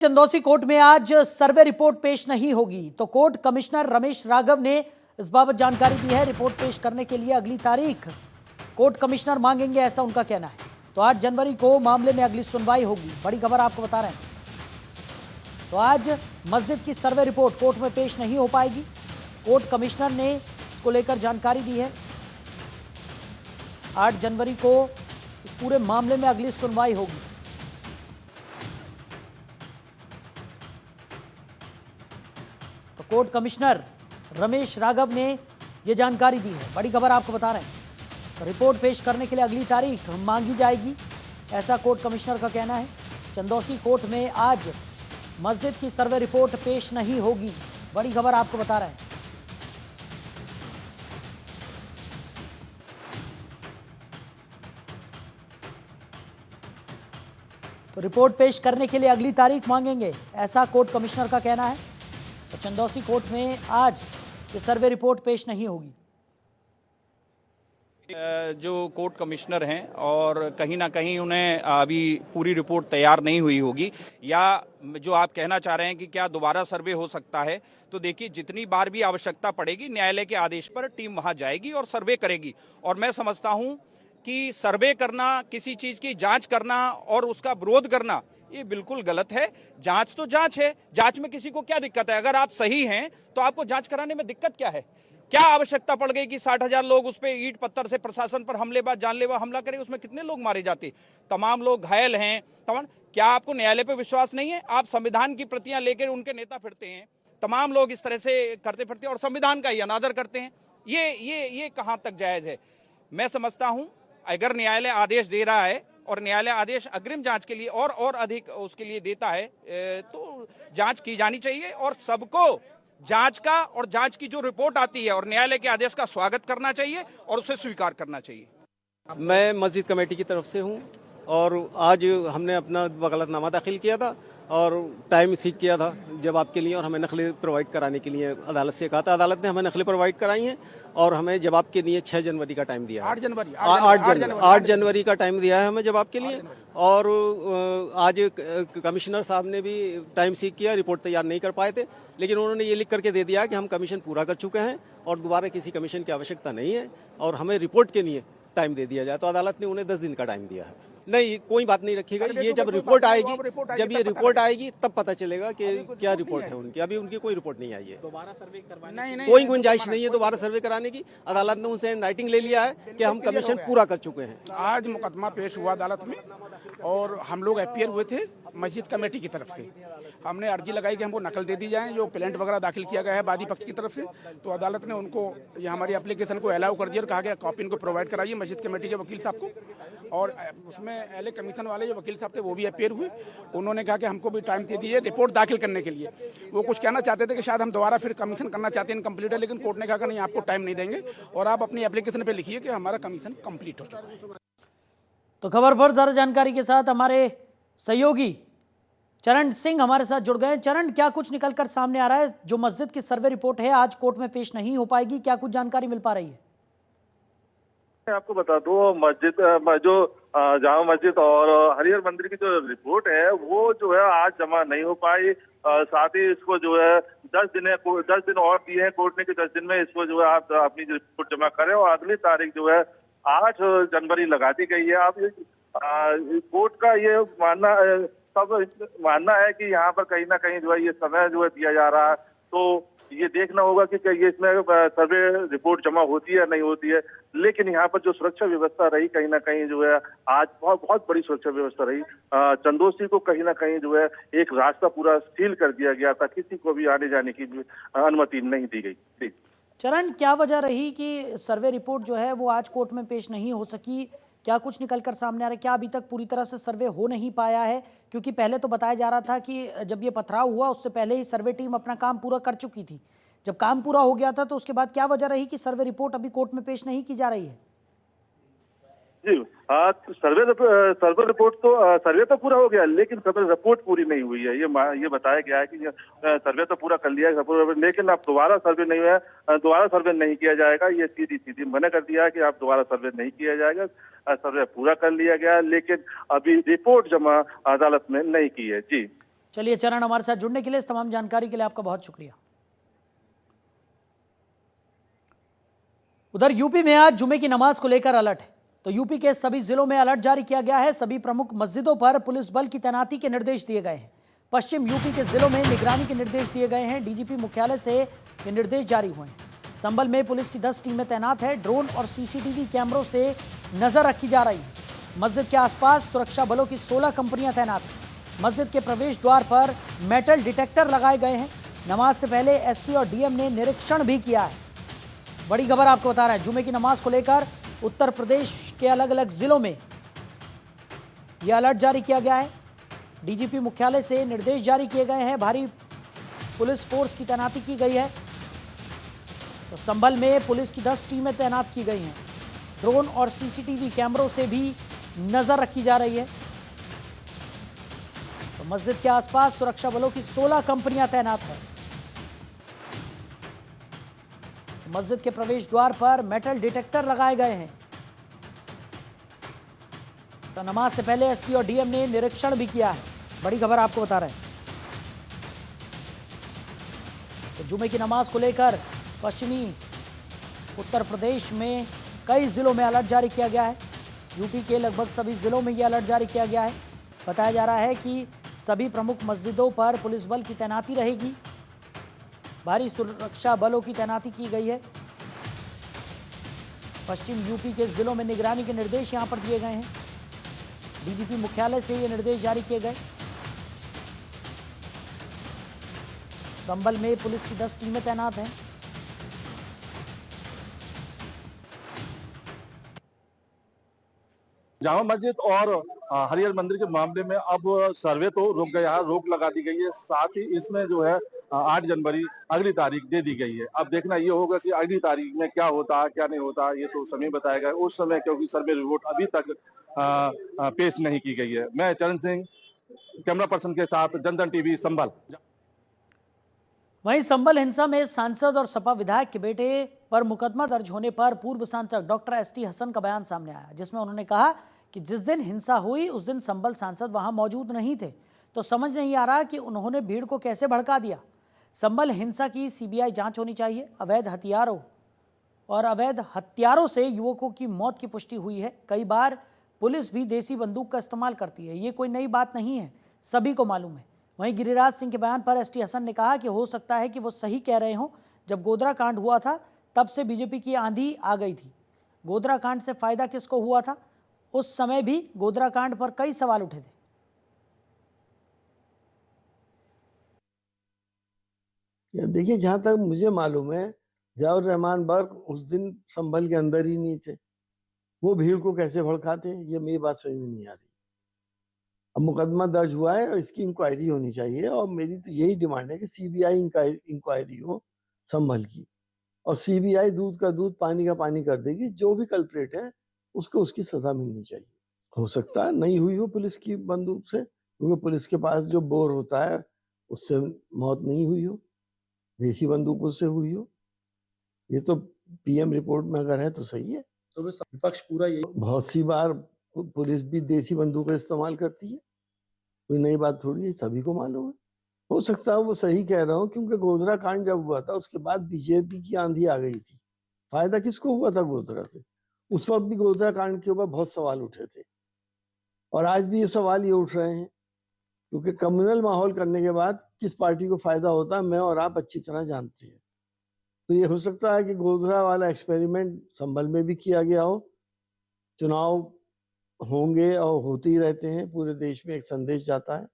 Chandausi court में आज survey report पेश नहीं होगी तो कोर्ट कमिश्नर रमेश राघव ने इस बाबत जानकारी दी है। रिपोर्ट पेश करने के लिए अगली तारीख कोर्ट कमिश्नर मांगेंगे, ऐसा उनका कहना है। तो 8 जनवरी को मामले में अगली सुनवाई होगी। बड़ी खबर आपको बता रहे हैं। तो आज मस्जिद की सर्वे रिपोर्ट कोर्ट में पेश नहीं हो पाएगी। कोर्ट कमिश्नर ने इसको लेकर जानकारी दी है। 8 जनवरी को इस पूरे मामले में अगली सुनवाई होगी। तो कोर्ट कमिश्नर रमेश राघव ने यह जानकारी दी है। बड़ी खबर आपको बता रहे हैं। तो रिपोर्ट पेश करने के लिए अगली तारीख मांगी जाएगी, ऐसा कोर्ट कमिश्नर का कहना है। चंदौसी कोर्ट में आज मस्जिद की सर्वे रिपोर्ट पेश नहीं होगी। बड़ी खबर आपको बता रहे हैं। तो रिपोर्ट पेश करने के लिए अगली तारीख मांगेंगे, ऐसा कोर्ट कमिश्नर का कहना है। तो चंदौसी कोर्ट में आज ये सर्वे रिपोर्ट पेश नहीं होगी। जो कोर्ट कमिश्नर हैं और कहीं ना कहीं उन्हें अभी पूरी रिपोर्ट तैयार नहीं हुई होगी, या जो आप कहना चाह रहे हैं कि क्या दोबारा सर्वे हो सकता है, तो देखिए जितनी बार भी आवश्यकता पड़ेगी न्यायालय के आदेश पर टीम वहां जाएगी और सर्वे करेगी। और मैं समझता हूं कि सर्वे करना, किसी चीज की जांच करना और उसका विरोध करना, ये बिल्कुल गलत है। जांच तो जांच है, जांच में किसी को क्या दिक्कत है? अगर आप सही हैं तो आपको जांच कराने में दिक्कत क्या है? क्या आवश्यकता पड़ गई कि 60,000 लोग उस पर ईंट पत्थर से प्रशासन पर हमलेबाज जानलेवा हमला करे? उसमें कितने लोग मारे जाते, तमाम लोग घायल हैं। तमाम, क्या आपको न्यायालय पर विश्वास नहीं है? आप संविधान की प्रतियां लेकर उनके नेता फिरते हैं, तमाम लोग इस तरह से करते फिरते हैं और संविधान का ही अनादर करते हैं। ये कहां तक जायज है? मैं समझता हूं अगर न्यायालय आदेश दे रहा है और न्यायालय आदेश अग्रिम जांच के लिए और अधिक उसके लिए देता है, तो जांच की जानी चाहिए और सबको जांच का और जांच की जो रिपोर्ट आती है और न्यायालय के आदेश का स्वागत करना चाहिए और उसे स्वीकार करना चाहिए। मैं मस्जिद कमेटी की तरफ से हूं और आज हमने अपना वकालतनामा दाखिल किया था और टाइम सीख किया था जवाब के लिए, और हमें नकलें प्रोवाइड कराने के लिए अदालत से कहा था। अदालत ने हमें नकलें प्रोवाइड कराई हैं और हमें जवाब के लिए 6 जनवरी का टाइम दिया है। 8 जनवरी का टाइम दिया है हमें जवाब के लिए। और आज कमिश्नर साहब ने भी टाइम सीख किया, रिपोर्ट तैयार नहीं कर पाए थे, लेकिन उन्होंने ये लिख करके दे दिया कि हम कमीशन पूरा कर चुके हैं और दोबारा किसी कमीशन की आवश्यकता नहीं है और हमें रिपोर्ट के लिए टाइम दे दिया जाए। तो अदालत ने उन्हें 10 दिन का टाइम दिया है। नहीं, कोई बात नहीं रखी गई। ये जब रिपोर्ट आएगी, जब ये रिपोर्ट आएगी तब पता चलेगा कि क्या रिपोर्ट है उनकी। अभी उनकी कोई रिपोर्ट नहीं आई है। दोबारा सर्वे करवाने कोई गुंजाइश नहीं है दोबारा सर्वे कराने की। अदालत ने उनसे राइटिंग ले लिया है कि हम कमीशन पूरा कर चुके हैं। आज मुकदमा पेश हुआ अदालत में और हम लोग अपीयर हुए थे मस्जिद कमेटी की तरफ से। हमने अर्जी लगाई कि हमको नकल दे दी जाए, जो प्लेंट वगैरह दाखिल किया गया है वादी पक्ष की तरफ से। तो अदालत ने उनको ये हमारी एप्लीकेशन को अलाउ कर दिया और कहा गया कॉपी इनको प्रोवाइड कराइए मस्जिद कमेटी के वकील साहब को। और उसमें एलए कमीशन वाले जो वकील साहब थे वो भी अपीयर हुए। उन्होंने कहा कि हमको भी टाइम दे दिए रिपोर्ट दाखिल करने के लिए। वो कुछ कहना चाहते थे कि शायद हम दोबारा फिर कमीशन करना चाहते हैं, इनकम्प्लीट है, लेकिन कोर्ट ने कहा कि नहीं, आपको टाइम नहीं देंगे और आप अपनी एप्लीकेशन पे लिखिए कि हमारा कमीशन कंप्लीट हो चुका है। तो खबर पर ज्यादा जानकारी के साथ हमारे सहयोगी चरण सिंह हमारे साथ जुड़ गए। चरण, क्या कुछ निकलकर सामने आ रहा है? जो मस्जिद की सर्वे रिपोर्ट है आज कोर्ट में पेश नहीं हो पाएगी, क्या कुछ जानकारी मिल पा रही है? मैं आपको बता दूं, मस्जिद जो जामा मस्जिद और हरिहर मंदिर की जो रिपोर्ट है वो जो है आज जमा नहीं हो पाई। साथ ही इसको जो है 10 दिन और दिए हैं कोर्ट ने कि 10 दिन में इसको जो है आप अपनी रिपोर्ट जमा करें और अगली तारीख जो है 8 जनवरी लगा दी गई है। अब कोर्ट का ये मानना है कि यहाँ पर कहीं ना कहीं जो है ये समय जो है दिया जा रहा है, तो ये देखना होगा कि क्या ये इसमें सर्वे रिपोर्ट जमा होती है या नहीं होती है। लेकिन यहाँ पर जो सुरक्षा व्यवस्था रही कहीं ना कहीं जो है आज बहुत बड़ी सुरक्षा व्यवस्था रही। चंदौसी को कहीं ना कहीं जो है एक रास्ता पूरा सील कर दिया गया था, किसी को भी आने जाने की अनुमति नहीं दी गई। चरण, क्या वजह रही कि सर्वे रिपोर्ट जो है वो आज कोर्ट में पेश नहीं हो सकी? क्या कुछ निकलकर सामने आ रहा है? क्या अभी तक पूरी तरह से सर्वे हो नहीं पाया है? क्योंकि पहले तो बताया जा रहा था कि जब ये पथराव हुआ उससे पहले ही सर्वे टीम अपना काम पूरा कर चुकी थी। जब काम पूरा हो गया था तो उसके बाद क्या वजह रही कि सर्वे रिपोर्ट अभी कोर्ट में पेश नहीं की जा रही है? जी हाँ, सर्वे तो पूरा हो गया, लेकिन सर्वे रिपोर्ट पूरी नहीं हुई है। ये बताया गया है कि सर्वे तो पूरा कर लिया है, लेकिन अब दोबारा सर्वे नहीं हुआ है, दोबारा सर्वे नहीं किया जाएगा। ये सीधी मना कर दिया है कि अब दोबारा सर्वे नहीं किया जाएगा। सर्वे पूरा कर लिया गया, लेकिन अभी रिपोर्ट जमा अदालत में नहीं की है। जी चलिए चरण, हमारे साथ जुड़ने के लिए, इस तमाम जानकारी के लिए आपका बहुत शुक्रिया। उधर यूपी में आज जुमे की नमाज को लेकर अलर्ट है। तो यूपी के सभी जिलों में अलर्ट जारी किया गया है। सभी प्रमुख मस्जिदों पर पुलिस बल की तैनाती के निर्देश दिए गए हैं। पश्चिम यूपी के जिलों में निगरानी के निर्देश दिए गए हैं। डीजीपी मुख्यालय से ये निर्देश जारी हुए हैं। संभल में पुलिस की 10 टीमें तैनात है। ड्रोन और सीसीटीवी कैमरों से नजर रखी जा रही है। मस्जिद के आसपास सुरक्षा बलों की 16 कंपनियां तैनात हैं। मस्जिद के प्रवेश द्वार पर मेटल डिटेक्टर लगाए गए हैं। नमाज से पहले एसपी और डीएम ने निरीक्षण भी किया है। बड़ी खबर आपको बता रहे हैं, जुमे की नमाज को लेकर उत्तर प्रदेश के अलग अलग जिलों में यह अलर्ट जारी किया गया है। डीजीपी मुख्यालय से निर्देश जारी किए गए हैं। भारी पुलिस फोर्स की तैनाती की गई है। तो संभल में पुलिस की 10 टीमें तैनात की गई हैं। ड्रोन और सीसीटीवी कैमरों से भी नजर रखी जा रही है। तो मस्जिद के आसपास सुरक्षा बलों की 16 कंपनियां तैनात हैं। मस्जिद के प्रवेश द्वार पर मेटल डिटेक्टर लगाए गए हैं। तो नमाज से पहले एसपी और डीएम ने निरीक्षण भी किया है। बड़ी खबर आपको बता रहे हैं। तो जुमे की नमाज को लेकर पश्चिमी उत्तर प्रदेश में कई जिलों में अलर्ट जारी किया गया है। यूपी के लगभग सभी जिलों में यह अलर्ट जारी किया गया है। बताया जा रहा है कि सभी प्रमुख मस्जिदों पर पुलिस बल की तैनाती रहेगी। भारी सुरक्षा बलों की तैनाती की गई है। पश्चिम यूपी के जिलों में निगरानी के निर्देश यहां पर दिए गए हैं। डीजीपी मुख्यालय से ये निर्देश जारी किए गए। संभल में पुलिस की 10 टीमें तैनात हैं। जामा मस्जिद और हरिहर मंदिर के मामले में अब सर्वे तो रुक गया है, रोक लगा दी गई है। साथ ही इसमें जो है 8 जनवरी अगली तारीख दे दी गई है। अब देखना ये होगा कि अगली तारीख में क्या होता है क्या नहीं होता, ये तो समय बताएगा उस समय, क्योंकि सर्वे रिपोर्ट अभी तक पेश नहीं की गई है। मैं चरण सिंह, कैमरा पर्सन के साथ, जनधन टीवी, संभल। वहीं संभल हिंसा में सांसद और सपा विधायक के बेटे पर मुकदमा दर्ज होने पर पूर्व सांसद डॉक्टर एसटी हसन का बयान सामने आया, जिसमें उन्होंने कहा कि जिस दिन हिंसा हुई उस दिन संभल सांसद वहां मौजूद नहीं थे, तो समझ नहीं आ रहा कि उन्होंने भीड़ को कैसे भड़का दिया। संभल हिंसा की सीबीआई जांच होनी चाहिए। अवैध हथियारों से युवकों की मौत की पुष्टि हुई है। कई बार पुलिस भी देसी बंदूक का इस्तेमाल करती है, ये कोई नई बात नहीं है, सभी को मालूम है। वहीं गिरिराज सिंह के बयान पर एसटी हसन ने कहा कि हो सकता है कि वो सही कह रहे हों। जब गोधरा कांड हुआ था तब से बीजेपी की आंधी आ गई थी। गोधरा कांड से फायदा किसको हुआ था? उस समय भी गोधरा कांड पर कई सवाल उठे थे। देखिए, जहां तक मुझे मालूम है, ज़ियाउर रहमान बर्क उस दिन संभल के अंदर ही नहीं थे। वो भीड़ को कैसे भड़काते, ये मेरी बात समझ में नहीं आ रही। अब मुकदमा दर्ज हुआ है और इसकी इंक्वायरी होनी चाहिए, और मेरी तो यही डिमांड है कि सीबीआई इंक्वायरी हो संभल की, और सीबीआई दूध का दूध पानी का पानी कर देगी। जो भी कल्प्रेट है उसको उसकी सजा मिलनी चाहिए। हो सकता है नहीं हुई हो पुलिस की बंदूक से, क्योंकि पुलिस के पास जो बोर होता है उससे मौत नहीं हुई हो, देसी बंदूकों से हुई हो। ये तो पीएम रिपोर्ट में अगर है तो सही है। तो विपक्ष पूरा यही, बहुत सी बार पुलिस भी देसी बंदूकें इस्तेमाल करती है, कोई नई बात थोड़ी है, सभी को मालूम है। हो सकता है वो सही कह रहा हूँ, क्योंकि गोधरा कांड जब हुआ था उसके बाद बीजेपी की आंधी आ गई थी। फायदा किसको हुआ था गोधरा से? उस वक्त भी गोधरा कांड के ऊपर बहुत सवाल उठे थे, और आज भी ये सवाल ये उठ रहे हैं, क्योंकि कम्युनल माहौल करने के बाद किस पार्टी को फायदा होता है मैं और आप अच्छी तरह जानते हैं। तो ये हो सकता है कि गोधरा वाला एक्सपेरिमेंट संभल में भी किया गया हो। चुनाव होंगे और होते ही रहते हैं, पूरे देश में एक संदेश जाता है।